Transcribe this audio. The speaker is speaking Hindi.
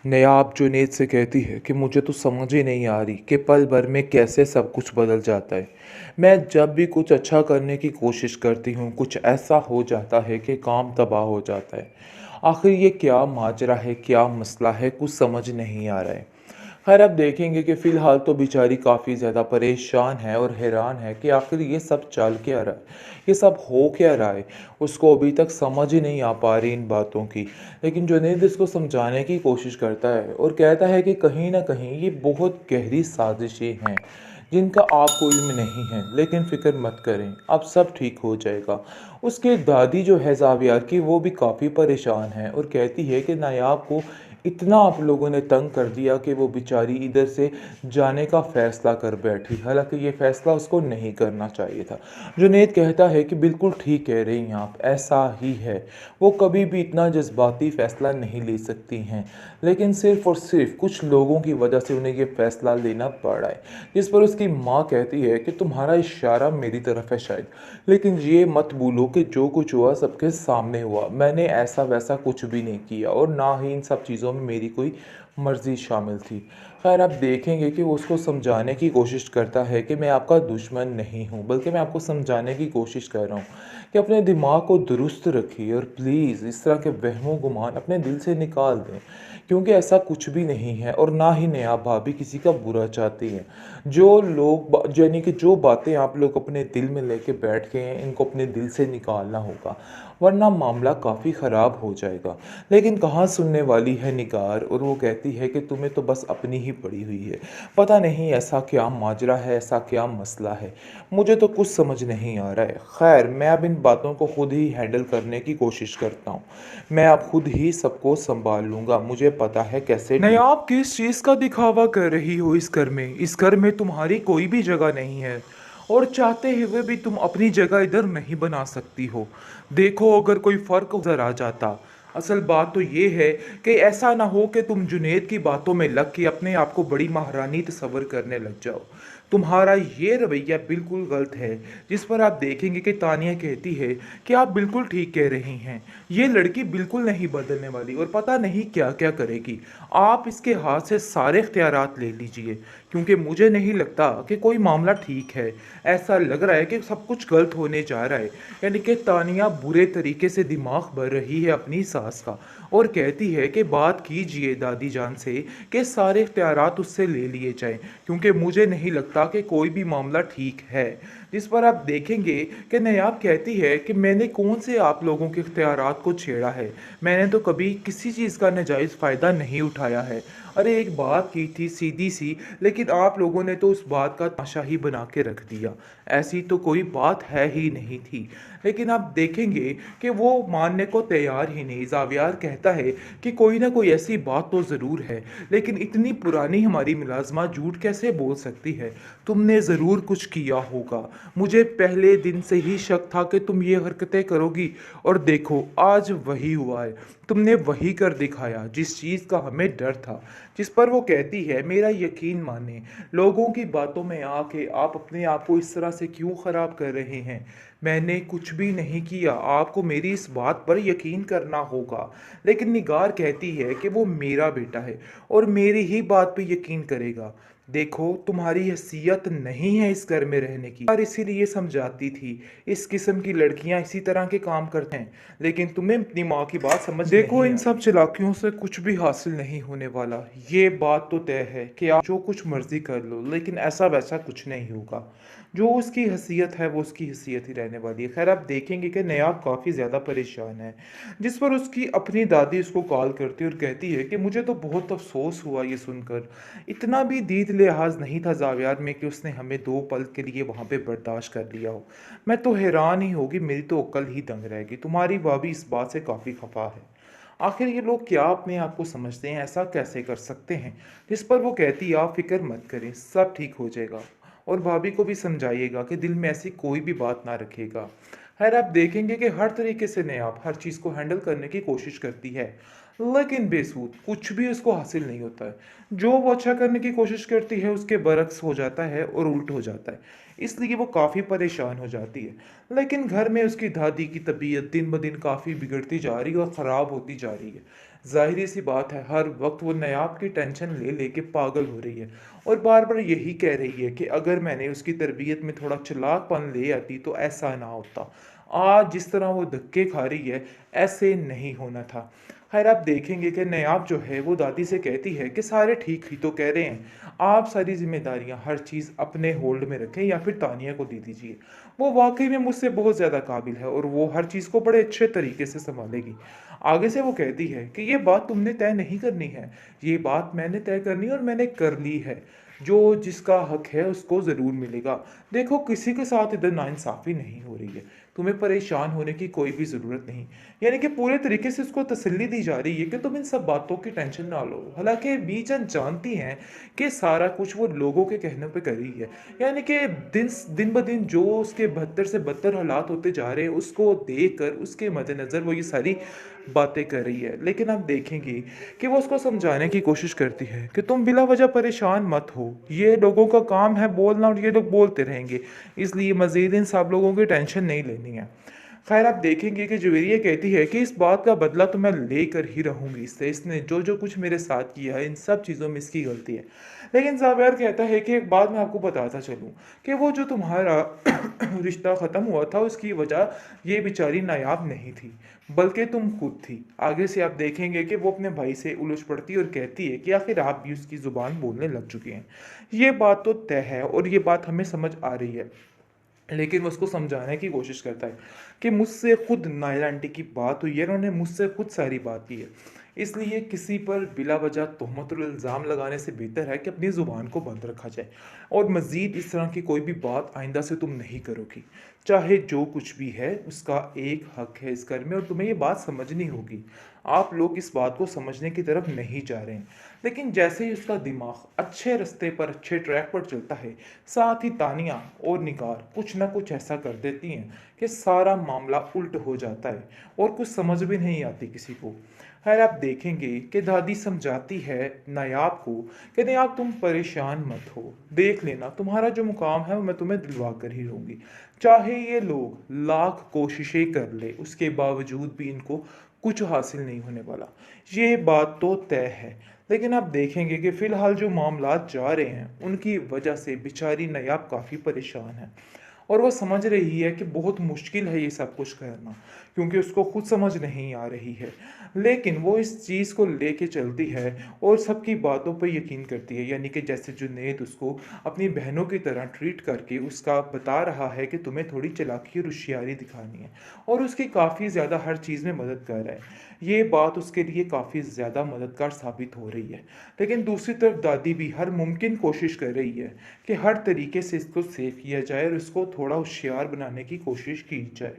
नायाब जुनैद से कहती है कि मुझे तो समझ ही नहीं आ रही कि पल भर में कैसे सब कुछ बदल जाता है। मैं जब भी कुछ अच्छा करने की कोशिश करती हूँ कुछ ऐसा हो जाता है कि काम तबाह हो जाता है। आखिर ये क्या माजरा है, क्या मसला है, कुछ समझ नहीं आ रहा है। खैर अब देखेंगे कि फ़िलहाल तो बेचारी काफ़ी ज़्यादा परेशान है और हैरान है कि आखिर ये सब चल क्या रहा है, ये सब हो क्या रहा है। उसको अभी तक समझ ही नहीं आ पा रही इन बातों की। लेकिन जुनैद इसको समझाने की कोशिश करता है और कहता है कि कहीं न कहीं ये बहुत गहरी साजिशें हैं, जिनका आपको इल्म नहीं है। लेकिन फ़िक्र मत करें, अब सब ठीक हो जाएगा। उसकी दादी जो है ज़ावियार की, वो भी काफ़ी परेशान है और कहती है कि नायाब को इतना आप लोगों ने तंग कर दिया कि वो बेचारी इधर से जाने का फ़ैसला कर बैठी। हालाँकि ये फ़ैसला उसको नहीं करना चाहिए था। जुनैद कहता है कि बिल्कुल ठीक कह रही हैं आप, ऐसा ही है। वो कभी भी इतना जज़्बाती फ़ैसला नहीं ले सकती हैं, लेकिन सिर्फ़ और सिर्फ़ कुछ लोगों की वजह से उन्हें ये फ़ैसला लेना पड़ा है। जिस पर उसकी माँ कहती है कि तुम्हारा इशारा मेरी तरफ है शायद, लेकिन ये मत भूलो कि जो कुछ हुआ सबके सामने हुआ। मैंने ऐसा वैसा कुछ भी नहीं किया और ना ही इन सब चीज़ों में मेरी कोई मर्ज़ी शामिल थी। खैर आप देखेंगे कि वो उसको समझाने की कोशिश करता है कि मैं आपका दुश्मन नहीं हूँ, बल्कि मैं आपको समझाने की कोशिश कर रहा हूँ कि अपने दिमाग को दुरुस्त रखिए और प्लीज़ इस तरह के वहमो गुमान अपने दिल से निकाल दें, क्योंकि ऐसा कुछ भी नहीं है और ना ही नेहा भाभी किसी का बुरा चाहती हैं। जो लोग यानी कि जो बातें आप लोग अपने दिल में लेके बैठ गए हैं, इनको अपने दिल से निकालना होगा, वरना मामला काफ़ी ख़राब हो जाएगा। लेकिन कहाँ सुनने वाली है निगार, और वो कहती है कि तुम्हें तो बस अपनी ही पड़ी हुई है। पता नहीं ऐसा क्या माजरा है, ऐसा क्या मसला है, मुझे तो कुछ समझ नहीं आ रहा है। खैर मैं अब इन बातों को खुद ही हैंडल करने की कोशिश करता हूँ। मैं अब खुद ही सबको संभाल लूँगा, मुझे पता है कैसे नहीं, आप किस चीज़ का दिखावा कर रही हो इस घर में? इस घर में तुम्हारी कोई भी जगह नहीं है और चाहते हुए भी तुम अपनी जगह इधर नहीं बना सकती हो। देखो अगर कोई फ़र्क उधर आ जाता। असल बात तो ये है कि ऐसा ना हो कि तुम जुनैद की बातों में लग के अपने आप को बड़ी महारानी तस्वर करने लग जाओ। तुम्हारा ये रवैया बिल्कुल गलत है। जिस पर आप देखेंगे कि तानिया कहती है कि आप बिल्कुल ठीक कह रही हैं, ये लड़की बिल्कुल नहीं बदलने वाली और पता नहीं क्या क्या करेगी। आप इसके हाथ से सारे इख्तियारात ले लीजिए, क्योंकि मुझे नहीं लगता कि कोई मामला ठीक है। ऐसा लग रहा है कि सब कुछ गलत होने जा रहा है। यानी कि तानिया बुरे तरीके से दिमाग भर रही है अपनी सास का और कहती है कि बात कीजिए दादी जान से कि सारे इख्तियारात उससे ले लिए जाएं, क्योंकि मुझे नहीं लगता कि कोई भी मामला ठीक है। जिस पर आप देखेंगे कि नायाब कहती है कि मैंने कौन से आप लोगों के इख्तियारात को छेड़ा है, मैंने तो कभी किसी चीज़ का नाजायज़ फ़ायदा नहीं उठाया है। अरे एक बात की थी सीधी सी, लेकिन आप लोगों ने तो उस बात का तमाशा ही बना के रख दिया। ऐसी तो कोई बात है ही नहीं थी। लेकिन आप देखेंगे कि वो मानने को तैयार ही नहीं। ज़ावियार कहता है कि कोई ना कोई ऐसी बात तो ज़रूर है, लेकिन इतनी पुरानी हमारी मुलाज़मा झूठ कैसे बोल सकती है? तुमने ज़रूर कुछ किया होगा। मुझे पहले दिन से ही शक था कि तुम ये हरकतें करोगी और देखो आज वही हुआ है। तुमने वही कर दिखाया जिस चीज़ का हमें डर था। जिस पर वो कहती है मेरा यकीन माने, लोगों की बातों में आके आप अपने आप को इस तरह से क्यों ख़राब कर रहे हैं? मैंने कुछ भी नहीं किया, आपको मेरी इस बात पर यकीन करना होगा। लेकिन निगार कहती है कि वो मेरा बेटा है और मेरी ही बात पे यकीन करेगा। देखो तुम्हारी हैसियत नहीं है इस घर में रहने की, और इसीलिए समझाती थी। इस किस्म की लड़कियां इसी तरह के काम करते हैं, लेकिन तुम्हें अपनी माँ की बात समझ देखो नहीं इन सब चालाकियों से कुछ भी हासिल नहीं होने वाला। ये बात तो तय है कि आप जो कुछ मर्जी कर लो, लेकिन ऐसा वैसा कुछ नहीं होगा। जो उसकी हैसियत है वो उसकी हैसियत ही रहने वाली है। खैर आप देखेंगे कि नयाब काफ़ी ज़्यादा परेशान है। जिस पर उसकी अपनी दादी उसको कॉल करती है और कहती है कि मुझे तो बहुत अफसोस हुआ ये सुनकर। इतना भी दीद लिहाज नहीं था जावियार में कि उसने हमें 2 पल के लिए वहाँ पे बर्दाश्त कर लिया हो। मैं तो हैरान ही होगी, मेरी तो अक्ल ही दंग रहेगी। तुम्हारी भाभी इस बात से काफ़ी खफा है। आखिर ये लोग क्या अपने आप को समझते हैं, ऐसा कैसे कर सकते हैं? जिस पर वो कहती है आप फिक्र मत करें, सब ठीक हो जाएगा। और भाभी को भी समझाइएगा कि दिल में ऐसी कोई भी बात ना रखिएगा। खैर आप देखेंगे कि हर तरीके से नेहा हर चीज़ को हैंडल करने की कोशिश करती है, लेकिन बेसूद कुछ भी उसको हासिल नहीं होता है। जो वो अच्छा करने की कोशिश करती है उसके बरक्स हो जाता है और उल्ट हो जाता है। इसलिए वो काफ़ी परेशान हो जाती है। लेकिन घर में उसकी दादी की तबीयत दिन ब दिन काफ़ी बिगड़ती जा रही है और ख़राब होती जा रही है। ज़ाहिर सी बात है, हर वक्त वो नायाब की टेंशन ले लेके पागल हो रही है और बार बार यही कह रही है कि अगर मैंने उसकी तरबियत में थोड़ा चालाकपन ले आती तो ऐसा ना होता। आज जिस तरह वो धक्के खा रही है, ऐसे नहीं होना था। खैर, आप देखेंगे कि नायाब जो है वो दादी से कहती है कि सारे ठीक ही तो कह रहे हैं, आप सारी जिम्मेदारियां हर चीज़ अपने होल्ड में रखें या फिर तानिया को दे दीजिए। वो वाकई में मुझसे बहुत ज़्यादा काबिल है और वो हर चीज़ को बड़े अच्छे तरीके से संभालेगी। आगे से वो कहती है कि ये बात तुमने तय नहीं करनी है, ये बात मैंने तय करनी है और मैंने कर ली है। जो जिसका हक है उसको ज़रूर मिलेगा। देखो, किसी के साथ इधर नाइंसाफ़ी नहीं हो रही है, तुम्हें परेशान होने की कोई भी ज़रूरत नहीं। यानी कि पूरे तरीके से उसको तसल्ली दी जा रही है कि तुम इन सब बातों की टेंशन ना लो। हालांकि बीचन जानती हैं कि सारा कुछ वो लोगों के कहने पे कर रही है। यानी कि दिन दिन ब दिन जो उसके बदतर से बदतर हालात होते जा रहे हैं, उसको देख कर उसके मद्देनज़र वो ये सारी बातें कर रही है। लेकिन आप देखेंगे कि वो उसको समझाने की कोशिश करती है कि तुम बिला वजह परेशान मत हो, ये लोगों का काम है बोलना और ये लोग बोलते रहेंगे, इसलिए मज़ीद इन सब लोगों की टेंशन नहीं लेनी है। खैर, आप देखेंगे कि जुवेरिया कहती है कि इस बात का बदला तो मैं लेकर ही रहूंगी इससे, इसने जो जो कुछ मेरे साथ किया है इन सब चीज़ों में इसकी गलती है। लेकिन जावेर कहता है कि एक बात मैं आपको बताता चलूं कि वो जो तुम्हारा रिश्ता ख़त्म हुआ था उसकी वजह ये बेचारी नायाब नहीं थी, बल्कि तुम खुद थी। आगे से आप देखेंगे कि वो अपने भाई से उलझ पड़ती है और कहती है कि आखिर आप भी उसकी ज़ुबान बोलने लग चुके हैं। ये बात तो तय है और ये बात हमें समझ आ रही है। लेकिन वो उसको समझाने की कोशिश करता है कि मुझसे खुद नायरा आंटी की बात हुई है, उन्होंने मुझसे खुद सारी बात की है, इसलिए किसी पर बिला वजह तोहमत और इल्ज़ाम लगाने से बेहतर है कि अपनी ज़ुबान को बंद रखा जाए और मज़ीद इस तरह की कोई भी बात आइंदा से तुम नहीं करोगी। चाहे जो कुछ भी है उसका एक हक है इस घर में और तुम्हें ये बात समझनी होगी। आप लोग इस बात को समझने की तरफ नहीं जा रहे हैं। लेकिन जैसे ही उसका दिमाग अच्छे रास्ते पर, अच्छे ट्रैक पर चलता है, साथ ही तानिया और निगार कुछ ना कुछ ऐसा कर देती हैं कि सारा मामला उल्ट हो जाता है और कुछ समझ भी नहीं आती किसी को। खैर, आप देखेंगे कि दादी समझाती है नायाब को कि नायाब तुम परेशान मत हो, देख लेना तुम्हारा जो मुकाम है वो मैं तुम्हें दिलवा कर ही रहूँगी। चाहे ये लोग लाख कोशिशें कर ले उसके बावजूद भी इनको कुछ हासिल नहीं होने वाला, ये बात तो तय है। लेकिन आप देखेंगे कि फ़िलहाल जो मामलात जा रहे हैं उनकी वजह से बेचारी नायाब काफ़ी परेशान है और वो समझ रही है कि बहुत मुश्किल है ये सब कुछ करना, क्योंकि उसको खुद समझ नहीं आ रही है। लेकिन वो इस चीज़ को लेके चलती है और सबकी बातों पर यकीन करती है। यानी कि जैसे जुनैद उसको अपनी बहनों की तरह ट्रीट करके उसका बता रहा है कि तुम्हें थोड़ी चालाकी और होशियारी दिखानी है और उसकी काफ़ी ज़्यादा हर चीज़ में मदद कर रहा है। ये बात उसके लिए काफ़ी ज़्यादा मददगार साबित हो रही है। लेकिन दूसरी तरफ दादी भी हर मुमकिन कोशिश कर रही है कि हर तरीके से इसको सेव किया जाए और इसको थोड़ा होशियार बनाने की कोशिश की जाए।